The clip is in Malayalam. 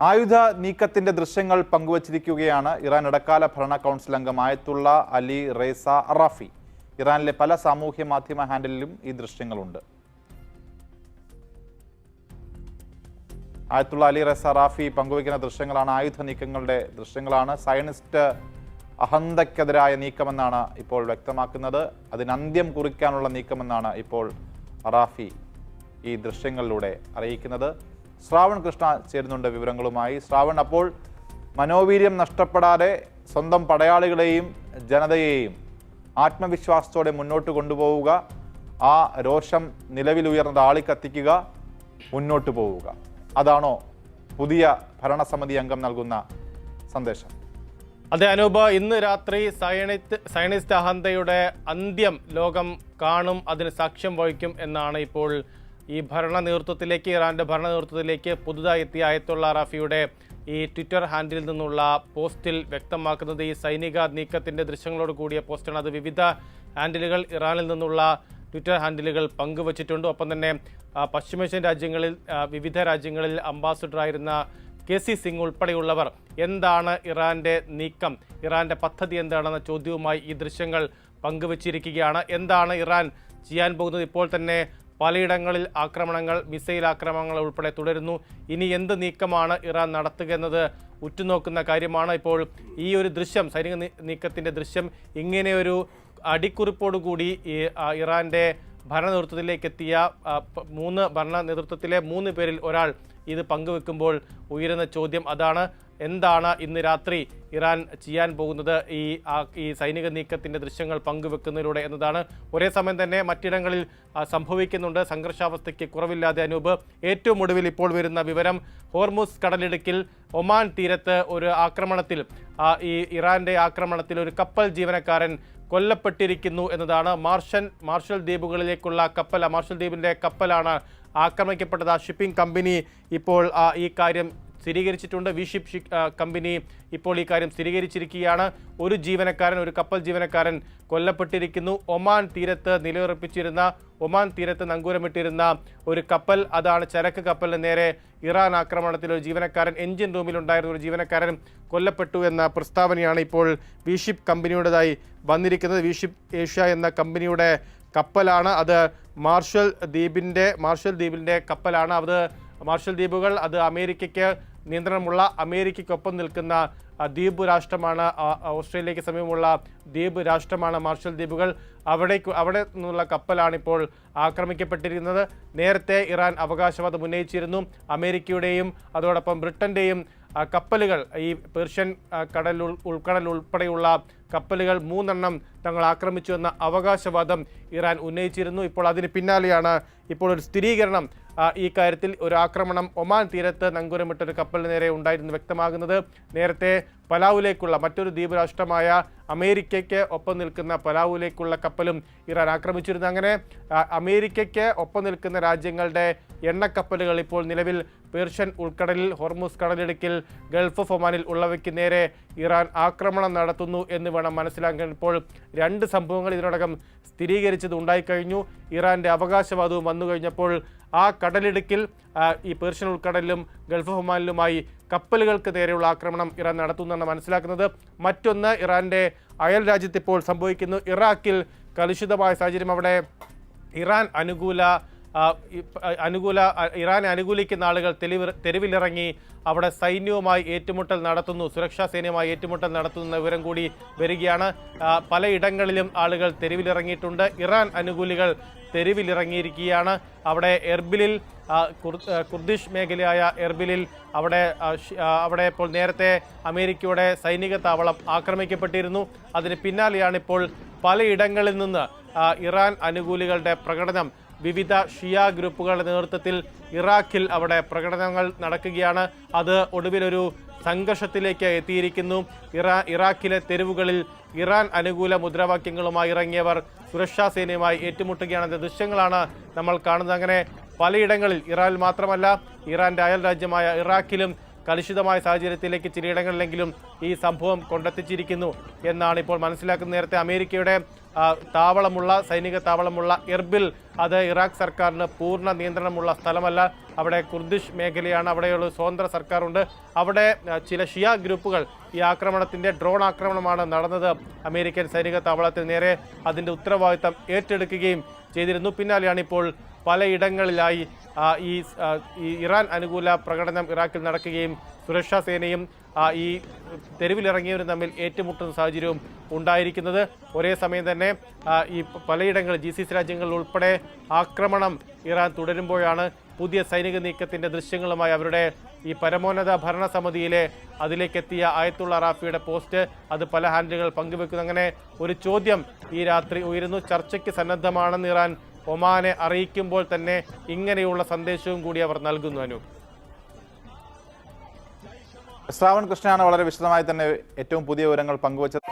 ആയുധ നീക്കത്തിന്റെ ദൃശ്യങ്ങൾ പങ്കുവച്ചിരിക്കുകയാണ് ഇറാൻ ഇടക്കാല ഭരണ കൗൺസിൽ അംഗം ആയത്തുള്ള അലി റേസ അറാഫി. ഇറാനിലെ പല സാമൂഹ്യ മാധ്യമ ഹാൻഡിലും ഈ ദൃശ്യങ്ങളുണ്ട്. ആയത്തുള്ള അലി റേസ അറാഫി പങ്കുവയ്ക്കുന്ന ദൃശ്യങ്ങളാണ്, ആയുധ നീക്കങ്ങളുടെ ദൃശ്യങ്ങളാണ്. സയനിസ്റ്റ് അഹന്തയ്ക്കെതിരായ നീക്കമെന്നാണ് ഇപ്പോൾ വ്യക്തമാക്കുന്നത്. അതിന് അന്ത്യം കുറിക്കാനുള്ള നീക്കമെന്നാണ് ഇപ്പോൾ അറാഫി ഈ ദൃശ്യങ്ങളിലൂടെ അറിയിക്കുന്നത്. ശ്രാവൺ കൃഷ്ണ ചേരുന്നുണ്ട് വിവരങ്ങളുമായി. ശ്രാവൺ, അപ്പോൾ മനോവീര്യം നഷ്ടപ്പെടാതെ സ്വന്തം പടയാളികളെയും ജനതയെയും ആത്മവിശ്വാസത്തോടെ മുന്നോട്ട് കൊണ്ടുപോവുക, ആ രോഷം നിലവിലുയർന്നത് ആളിക്കത്തിക്കുക, മുന്നോട്ട് പോവുക, അതാണോ പുതിയ ഭരണസമിതി അംഗം നൽകുന്ന സന്ദേശം? അതെ അനൂപ്, ഇന്ന് രാത്രി സയനിസ്റ്റ് അഹന്തയുടെ അന്ത്യം ലോകം കാണും, അതിന് സാക്ഷ്യം വഹിക്കും എന്നാണ് ഇപ്പോൾ ഈ ഭരണ നേതൃത്വത്തിലേക്ക്, ഇറാന്റെ ഭരണ നേതൃത്വത്തിലേക്ക് പുതുതായി എത്തിയ ആയത്തുള്ള അറാഫിയുടെ ഈ ട്വിറ്റർ ഹാൻഡിലിൽ നിന്നുള്ള പോസ്റ്റിൽ വ്യക്തമാക്കുന്നത്. ഈ സൈനിക നീക്കത്തിന്റെ ദൃശ്യങ്ങളോട് കൂടിയ പോസ്റ്റാണ്. അത് വിവിധ ഹാൻഡിലുകൾ, ഇറാനിൽ നിന്നുള്ള ട്വിറ്റർ ഹാൻഡിലുകൾ പങ്കുവച്ചിട്ടുണ്ട്. ഒപ്പം തന്നെ പശ്ചിമേഷ്യൻ രാജ്യങ്ങളിൽ, വിവിധ രാജ്യങ്ങളിൽ അംബാസിഡറായിരുന്ന KC സിംഗ് ഉൾപ്പെടെയുള്ളവർ എന്താണ് ഇറാന്റെ നീക്കം, ഇറാന്റെ പദ്ധതി എന്താണെന്ന ചോദ്യവുമായി ഈ ദൃശ്യങ്ങൾ പങ്കുവച്ചിരിക്കുകയാണ്. എന്താണ് ഇറാൻ ചെയ്യാൻ പോകുന്നത്? ഇപ്പോൾ തന്നെ പലയിടങ്ങളിൽ ആക്രമണങ്ങൾ, മിസൈൽ ആക്രമണങ്ങൾ ഉൾപ്പെടെ തുടരുന്നു. ഇനി എന്ത് നീക്കമാണ് ഇറാൻ നടത്തുക എന്നത് ഉറ്റുനോക്കുന്ന കാര്യമാണ്. ഇപ്പോൾ ഈ ഒരു ദൃശ്യം, സൈനിക നീക്കത്തിൻ്റെ ദൃശ്യം, ഇങ്ങനെയൊരു അടിക്കുറിപ്പോടുകൂടി ഇറാന്റെ ഭരണ നേതൃത്വത്തിലേക്ക് എത്തിയ ഭരണ നേതൃത്വത്തിലെ 3 പേരിൽ ഒരാൾ ഇത് പങ്കുവെക്കുമ്പോൾ ഉയരുന്ന ചോദ്യം അതാണ്. എന്താണ് ഇന്ന് രാത്രി ഇറാൻ ചെയ്യാൻ പോകുന്നത് ഈ സൈനിക നീക്കത്തിന്റെ ദൃശ്യങ്ങൾ പങ്കുവെക്കുന്നതിലൂടെ എന്നതാണ്. ഒരേ സമയം തന്നെ മറ്റിടങ്ങളിൽ സംഭവിക്കുന്നുണ്ട്. സംഘർഷാവസ്ഥയ്ക്ക് കുറവില്ലാതെ അനൂപ്. ഏറ്റവും ഒടുവിൽ ഇപ്പോൾ വരുന്ന വിവരം, ഹോർമുസ് കടലിടുക്കിൽ ഒമാൻ തീരത്ത് ഒരു ആക്രമണത്തിൽ, ഈ ഇറാന്റെ ആക്രമണത്തിൽ ഒരു കപ്പൽ ജീവനക്കാരൻ കൊല്ലപ്പെട്ടിരിക്കുന്നു എന്നതാണ്. മാർഷൽ ദ്വീപുകളിലേക്കുള്ള കപ്പൽ, മാർഷൽ ദ്വീപിന്റെ കപ്പലാണ് ആക്രമിക്കപ്പെട്ടത്. ഷിപ്പിംഗ് കമ്പനി ഇപ്പോൾ ഈ കാര്യം സ്ഥിരീകരിച്ചിട്ടുണ്ട്. വിഷിപ്പ് കമ്പനി ഇപ്പോൾ ഈ കാര്യം സ്ഥിരീകരിച്ചിരിക്കുകയാണ്. ഒരു കപ്പൽ ജീവനക്കാരൻ കൊല്ലപ്പെട്ടിരിക്കുന്നു. ഒമാൻ തീരത്ത് നിലയുറപ്പിച്ചിരുന്ന, ഒമാൻ തീരത്ത് നങ്കൂരമിട്ടിരുന്ന ഒരു കപ്പൽ, അതാണ് ചരക്ക് കപ്പലിന് നേരെ ഇറാൻ ആക്രമണത്തിൽ ഒരു ജീവനക്കാരൻ, എഞ്ചിൻ റൂമിലുണ്ടായിരുന്ന ഒരു ജീവനക്കാരൻ കൊല്ലപ്പെട്ടു എന്ന പ്രസ്താവനയാണ് ഇപ്പോൾ വിഷിപ്പ് കമ്പനിയുടേതായി വന്നിരിക്കുന്നത്. വിഷിപ്പ് ഏഷ്യ എന്ന കമ്പനിയുടെ കപ്പലാണ് അത്. മാർഷൽ ദ്വീപിൻ്റെ കപ്പലാണ് അത്. മാർഷൽ ദ്വീപുകൾ അത് അമേരിക്കയ്ക്ക് നിയന്ത്രണമുള്ള, അമേരിക്കയ്ക്കൊപ്പം നിൽക്കുന്ന ദ്വീപ് രാഷ്ട്രമാണ്. ഓസ്ട്രേലിയയ്ക്ക് സമീപമുള്ള ദ്വീപ് രാഷ്ട്രമാണ് മാർഷൽ ദ്വീപുകൾ. അവിടെ നിന്നുള്ള കപ്പലാണ് ഇപ്പോൾ ആക്രമിക്കപ്പെട്ടിരിക്കുന്നത്. നേരത്തെ ഇറാൻ അവകാശവാദം ഉന്നയിച്ചിരുന്നു. അമേരിക്കയുടെയും അതോടൊപ്പം ബ്രിട്ടന്റെയും കപ്പലുകൾ, ഈ പേർഷ്യൻ ഉൾക്കടൽ ഉൾപ്പെടെയുള്ള കപ്പലുകൾ 3 എണ്ണം തങ്ങൾ ആക്രമിച്ചു എന്ന അവകാശവാദം ഇറാൻ ഉന്നയിച്ചിരുന്നു. ഇപ്പോൾ അതിന് പിന്നാലെയാണ് ഇപ്പോൾ ഒരു സ്ഥിരീകരണം ഈ കാര്യത്തിൽ. ഒരു ആക്രമണം ഒമാൻ തീരത്ത് നങ്കൂരമിട്ടൊരു കപ്പലിന് നേരെ ഉണ്ടായിരുന്നു വ്യക്തമാകുന്നത്. നേരത്തെ പലാവുലേക്കുള്ള, മറ്റൊരു ദ്വീപ് രാഷ്ട്രമായ അമേരിക്കയ്ക്ക് ഒപ്പം നിൽക്കുന്ന പലാവുലേക്കുള്ള കപ്പലും ഇറാൻ ആക്രമിച്ചിരുന്നു. അങ്ങനെ അമേരിക്കയ്ക്ക് ഒപ്പം നിൽക്കുന്ന രാജ്യങ്ങളുടെ എണ്ണക്കപ്പലുകൾ ഇപ്പോൾ നിലവിൽ പേർഷ്യൻ ഉൾക്കടലിൽ, ഹോർമുസ് കടലിടുക്കിൽ, ഗൾഫ് ഓഫ് ഒമാനിൽ ഉള്ളവയ്ക്ക് നേരെ ഇറാൻ ആക്രമണം നടത്തുന്നു എന്ന് വേണം മനസ്സിലാക്കാൻ. ഇപ്പോൾ 2 സംഭവങ്ങൾ ഇതിനോടകം സ്ഥിരീകരിച്ചത് ഉണ്ടായിക്കഴിഞ്ഞു. ഇറാന്റെ അവകാശവാദവും വന്നു കഴിഞ്ഞപ്പോൾ ആ കടലിടുക്കിൽ, ഈ പേർഷ്യൻ ഉൾക്കടലിലും ഗൾഫ് ഓഫ് ഒമാനിലുമായി കപ്പലുകൾക്ക് നേരെയുള്ള ആക്രമണം ഇറാൻ നടത്തുന്നതാണ് മനസ്സിലാക്കുന്നത്. മറ്റൊന്ന്, ഇറാന്റെ അയൽ രാജ്യത്ത് ഇപ്പോൾ സംഭവിക്കുന്നു. ഇറാഖിൽ കലുഷിതമായ സാഹചര്യം. അവിടെ ഇറാനെ അനുകൂലിക്കുന്ന ആളുകൾ തെരുവിലിറങ്ങി അവിടെ സൈന്യവുമായി ഏറ്റുമുട്ടൽ നടത്തുന്നു, സുരക്ഷാ സേനയുമായി ഏറ്റുമുട്ടൽ നടത്തുന്ന വിവരം കൂടി വരികയാണ്. പലയിടങ്ങളിലും ആളുകൾ തെരുവിലിറങ്ങിയിട്ടുണ്ട്. ഇറാൻ അനുകൂലികൾ തെരുവിലിറങ്ങിയിരിക്കുകയാണ്. അവിടെ എർബിലിൽ, കുർദിഷ് മേഖലയായ എർബിലിൽ അവിടെ ഇപ്പോൾ നേരത്തെ അമേരിക്കയുടെ സൈനിക താവളം ആക്രമിക്കപ്പെട്ടിരുന്നു. അതിന് പിന്നാലെയാണ് ഇപ്പോൾ പലയിടങ്ങളിൽ നിന്ന് ഇറാൻ അനുകൂലികളുടെ പ്രകടനം. വിവിധ ഷിയ ഗ്രൂപ്പുകളുടെ നേതൃത്വത്തിൽ ഇറാഖിൽ അവിടെ പ്രകടനങ്ങൾ നടക്കുകയാണ്. അത് ഒടുവിലൊരു സംഘർഷത്തിലേക്ക് എത്തിയിരിക്കുന്നു. ഇറാഖിലെ തെരുവുകളിൽ ഇറാൻ അനുകൂല മുദ്രാവാക്യങ്ങളുമായി ഇറങ്ങിയവർ സുരക്ഷാ സേനയുമായി ഏറ്റുമുട്ടുകയാണെന്ന ദൃശ്യങ്ങളാണ് നമ്മൾ കാണുന്നത്. അങ്ങനെ പലയിടങ്ങളിൽ, ഇറാനിൽ മാത്രമല്ല, ഇറാന്റെ അയൽ രാജ്യമായ ഇറാഖിലും കലുഷിതമായ സാഹചര്യത്തിലേക്ക് ചിലയിടങ്ങളിലെങ്കിലും ഈ സംഭവം കൊണ്ടെത്തിച്ചിരിക്കുന്നു എന്നാണ് ഇപ്പോൾ മനസ്സിലാക്കുന്നത്. നേരത്തെ അമേരിക്കയുടെ താവളമുള്ള സൈനിക താവളമുള്ള എർബിൽ അത് ഇറാഖ് സർക്കാരിന് പൂർണ്ണ നിയന്ത്രണമുള്ള സ്ഥലമല്ല. അവിടെ കുർദിഷ് മേഖലയാണ്, അവിടെയുള്ള സ്വതന്ത്ര സർക്കാരുണ്ട്. അവിടെ ചില ഷിയ ഗ്രൂപ്പുകൾ ഈ ആക്രമണത്തിന്റെ ഡ്രോൺ ആക്രമണമാണ് നടന്നത് അമേരിക്കൻ സൈനിക താവളത്തിൽ നേരെ. അതിന്റെ ഉത്തരവാദിത്തം ഏറ്റെടുക്കുകയും ചെയ്തിരുന്നു. പിന്നാലെയാണ് ഇപ്പോൾ പലയിടങ്ങളിലായി ഈ ഇറാൻ അനുകൂല പ്രകടനം ഇറാഖിൽ നടക്കുകയും സുരക്ഷാ സേനയും ഈ തെരുവിലിറങ്ങിയവരും തമ്മിൽ ഏറ്റുമുട്ടുന്ന സാഹചര്യവും ഉണ്ടായിരിക്കുന്നത്. ഒരേ സമയം തന്നെ ഈ പലയിടങ്ങളിൽ GCC രാജ്യങ്ങളിൽ ഉൾപ്പെടെ ആക്രമണം ഇറാൻ തുടരുമ്പോഴാണ് പുതിയ സൈനിക നീക്കത്തിന്റെ ദൃശ്യങ്ങളുമായി അവരുടെ ഈ പരമോന്നത ഭരണസമിതിയിലെ അതിലേക്കെത്തിയ ആയത്തുള്ള റാഫിയുടെ പോസ്റ്റ് അത് പല ഹാൻഡിലുകൾ പങ്കുവെക്കുന്നു. അങ്ങനെ ഒരു ചോദ്യം ഈ രാത്രി ഉയരുന്നു. ചർച്ചയ്ക്ക് സന്നദ്ധമാണെന്ന് ഇറാൻ ഒമാനെ അറിയിക്കുമ്പോൾ തന്നെ ഇങ്ങനെയുള്ള സന്ദേശവും കൂടി അവർ നൽകുന്നു. അനു, ശ്രാവൺ കൃഷ്ണയാണ് വളരെ വിശദമായി തന്നെ ഏറ്റവും പുതിയ വിവരങ്ങൾ പങ്കുവച്ചത്.